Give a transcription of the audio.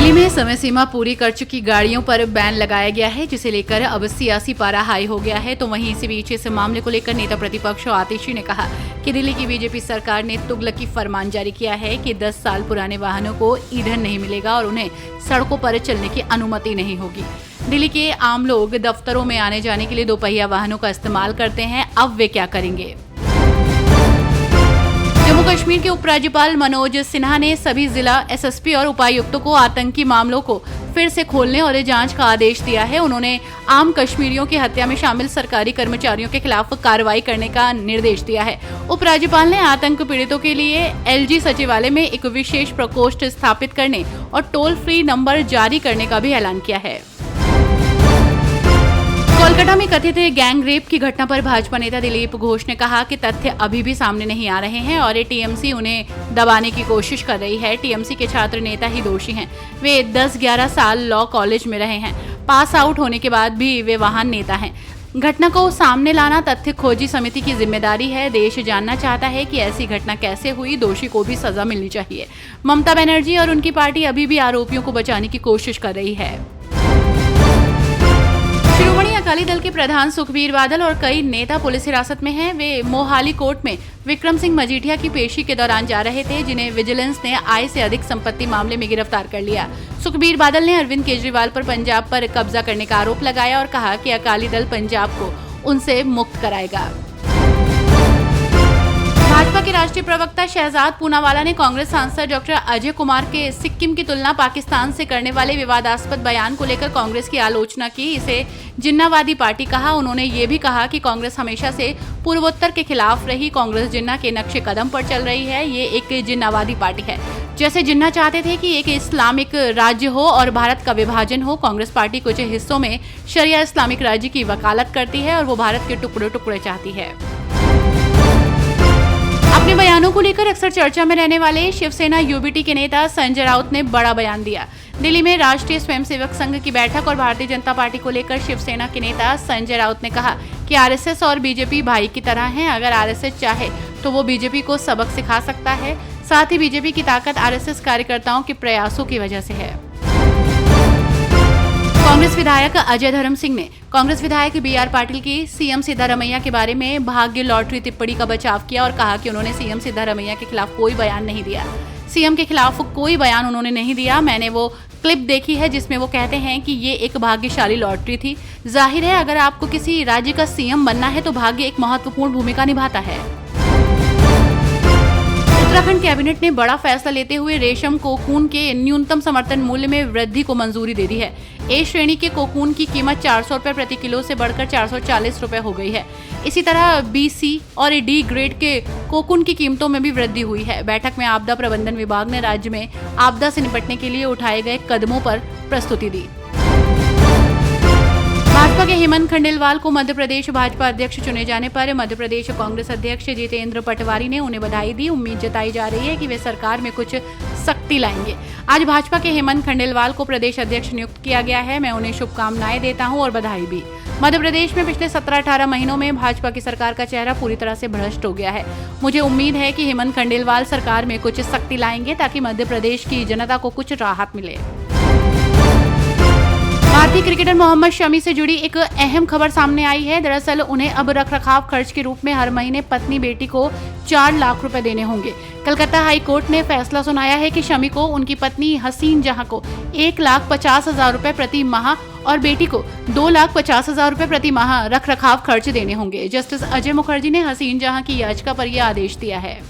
दिल्ली में समय सीमा पूरी कर चुकी गाड़ियों पर बैन लगाया गया है, जिसे लेकर अब सियासी पारा हाई हो गया है। तो वहीं इसी बीच इस मामले को लेकर नेता प्रतिपक्ष आतिशी ने कहा कि दिल्ली की बीजेपी सरकार ने तुगलकी फरमान जारी किया है कि 10 साल पुराने वाहनों को ईंधन नहीं मिलेगा और उन्हें सड़कों पर चलने की अनुमति नहीं होगी। दिल्ली के आम लोग दफ्तरों में आने जाने के लिए दोपहिया वाहनों का इस्तेमाल करते हैं, अब वे क्या करेंगे। जम्मू कश्मीर के उपराज्यपाल मनोज सिन्हा ने सभी जिला एसएसपी और उपायुक्तों को आतंकी मामलों को फिर से खोलने और जांच का आदेश दिया है। उन्होंने आम कश्मीरियों की हत्या में शामिल सरकारी कर्मचारियों के खिलाफ कार्रवाई करने का निर्देश दिया है। उपराज्यपाल ने आतंक पीड़ितों के लिए एलजी सचिवालय में एक विशेष प्रकोष्ठ स्थापित करने और टोल फ्री नंबर जारी करने का भी ऐलान किया है। कोलकाता में कथित गैंग रेप की घटना पर भाजपा नेता दिलीप घोष ने कहा कि तथ्य अभी भी सामने नहीं आ रहे हैं और टीएमसी उन्हें दबाने की कोशिश कर रही है। टीएमसी के छात्र नेता ही दोषी हैं। वे 10-11 साल लॉ कॉलेज में रहे हैं। पास आउट होने के बाद भी वे वहां नेता हैं। घटना को सामने लाना तथ्य खोजी समिति की जिम्मेदारी है। देश जानना चाहता है कि ऐसी घटना कैसे हुई। दोषी को भी सजा मिलनी चाहिए। ममता बनर्जी और उनकी पार्टी अभी भी आरोपियों को बचाने की कोशिश कर रही है। शिरोमणि अकाली दल के प्रधान सुखबीर बादल और कई नेता पुलिस हिरासत में हैं। वे मोहाली कोर्ट में विक्रम सिंह मजीठिया की पेशी के दौरान जा रहे थे, जिन्हें विजिलेंस ने आय से अधिक संपत्ति मामले में गिरफ्तार कर लिया। सुखबीर बादल ने अरविंद केजरीवाल पर पंजाब पर कब्जा करने का आरोप लगाया और कहा कि अकाली दल पंजाब को उनसे मुक्त कराएगा। भाजपा के राष्ट्रीय प्रवक्ता शहजाद पूनावाला ने कांग्रेस सांसद डॉक्टर अजय कुमार के सिक्किम की तुलना पाकिस्तान से करने वाले विवादास्पद बयान को लेकर कांग्रेस की आलोचना की। इसे जिन्नावादी पार्टी कहा। उन्होंने ये भी कहा कि कांग्रेस हमेशा से पूर्वोत्तर के खिलाफ रही। कांग्रेस जिन्ना के नक्शे कदम पर चल रही है। ये एक जिन्नावादी पार्टी है। जैसे जिन्ना चाहते थे कि एक इस्लामिक राज्य हो और भारत का विभाजन हो, कांग्रेस पार्टी कुछ हिस्सों में शरिया इस्लामिक राज्य की वकालत करती है और वो भारत के टुकड़े टुकड़े चाहती है। अपने बयानों को लेकर अक्सर चर्चा में रहने वाले शिवसेना यूबीटी के नेता संजय राउत ने बड़ा बयान दिया। दिल्ली में राष्ट्रीय स्वयंसेवक संघ की बैठक और भारतीय जनता पार्टी को लेकर शिवसेना के नेता संजय राउत ने कहा कि आरएसएस और बीजेपी भाई की तरह हैं। अगर आरएसएस चाहे तो वो बीजेपी को सबक सिखा सकता है। साथ ही बीजेपी की ताकत आरएसएस कार्यकर्ताओं के प्रयासों की वजह से है। कांग्रेस विधायक अजय धर्म सिंह ने कांग्रेस विधायक बीआर पाटिल की सीएम सिद्धारमैया के बारे में भाग्य लॉटरी टिप्पणी का बचाव किया और कहा कि उन्होंने सीएम सिद्धारमैया के खिलाफ कोई बयान नहीं दिया। सीएम के खिलाफ कोई बयान उन्होंने नहीं दिया। मैंने वो क्लिप देखी है जिसमें वो कहते हैं कि ये एक भाग्यशाली लॉटरी थी। जाहिर है अगर आपको किसी राज्य का सीएम बनना है तो भाग्य एक महत्वपूर्ण भूमिका निभाता है। उत्तराखंड कैबिनेट ने बड़ा फैसला लेते हुए रेशम कोकून के न्यूनतम समर्थन मूल्य में वृद्धि को मंजूरी दे दी है। ए श्रेणी के कोकून की कीमत 400 रुपए प्रति किलो से बढ़कर 440 रुपए हो गई है। इसी तरह बी-सी और डी ग्रेड के कोकून की कीमतों में भी वृद्धि हुई है। बैठक में आपदा प्रबंधन विभाग ने राज्य में आपदा से निपटने के लिए उठाए गए कदमों पर प्रस्तुति दी। भाजपा के हेमंत खंडेलवाल को मध्य प्रदेश भाजपा अध्यक्ष चुने जाने पर मध्य प्रदेश कांग्रेस अध्यक्ष जितेंद्र पटवारी ने उन्हें बधाई दी। उम्मीद जताई जा रही है कि वे सरकार में कुछ सख्ती लाएंगे। आज भाजपा के हेमंत खंडेलवाल को प्रदेश अध्यक्ष नियुक्त किया गया है। मैं उन्हें शुभकामनाएं देता हूं और बधाई भी। मध्य प्रदेश में पिछले 17-18 महीनों में भाजपा की सरकार का चेहरा पूरी तरह से भ्रष्ट हो गया है। मुझे उम्मीद है कि हेमंत खंडेलवाल सरकार में कुछ सख्ती लाएंगे ताकि मध्य प्रदेश की जनता को कुछ राहत मिले। भारतीय क्रिकेटर मोहम्मद शमी से जुड़ी एक अहम खबर सामने आई है। दरअसल उन्हें अब रखरखाव खर्च के रूप में हर महीने पत्नी बेटी को 4 लाख रुपए देने होंगे। कलकत्ता हाई कोर्ट ने फैसला सुनाया है कि शमी को उनकी पत्नी हसीन जहां को 1,50,000 रुपए प्रति माह और बेटी को 2,50,000 रुपए प्रति माह रखरखाव खर्च देने होंगे। जस्टिस अजय मुखर्जी ने हसीन जहां की याचिका पर यह आदेश दिया है।